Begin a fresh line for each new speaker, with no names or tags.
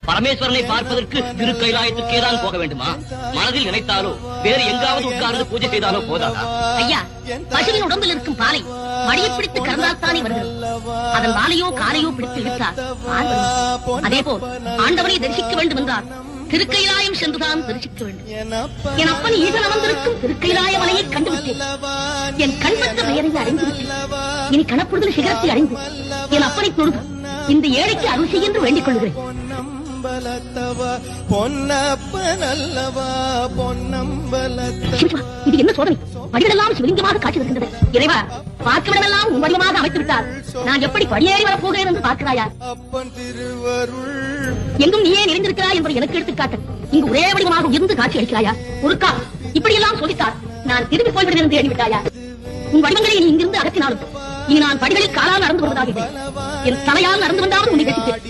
பரமேஸ்வரனை பார்ப்பதற்கு திரு கைலாயத்துக்கே தான் போக வேண்டுமா? மனதில் நினைத்தாலோ வேறு எங்காவது உட்கார்ந்து பூஜை செய்தாலோ போதாதா?
ஐயா, பசுவின் உடம்பில் இருக்கும் பாலை மடியை பிடித்து கறந்தால்தானே வருகிறது. அதன் வாலையோ காலையோ பிடித்து இழுத்தால் பால் வரும். அதே போல் ஆண்டவனை தரிசிக்க வேண்டும் என்றால் திருக்கைலாயம் சென்றுதான் தரிசிக்க வேண்டும். என் அப்பன் ஈசன் அமர்ந்திருக்கும் திருக்கைலாய மலையை கண்டுவிட்டேன். என் கண்பற்ற பெயரை அறிந்துவிட்டேன். இனி கணப்பொழுதில் சிகரத்தை அறிந்து என் அப்பனை தொழுது இந்த ஏழைக்கு அருள் செய்ய என்று வேண்டிக் கொள்கிறேன். இது என்ன சோதனை? படிகளெல்லாம் சிவலிங்கமாக காட்சி வருகின்றது. இறைவா, பார்க்கவிடமெல்லாம் உன் வடிவமாக அமைத்து விட்டால் நான் எப்படி படியேறி வரப்போகிறேன் என்று பார்க்கிறாயா? எங்கும் நீயே நிறைந்திருக்கிறாய் என்பதை எனக்கு எடுத்துக்காட்டு. இங்கு ஒரே வடிவமாக இருந்து காட்சி அளிக்கிறாயா? ஒருக்கா இப்படியெல்லாம் சோதித்தால் நான் திரும்பி போய்விடுவேன் என்று எண்ணிவிட்டாயா? உன் வடிவங்களை நீ இங்கிருந்து அகற்றினாலும் இனி நான் படிகளில் காலால் நடந்து வருவதாக என் தலையால் நடந்து வந்தாலும் உன்னை ரசித்தேன்.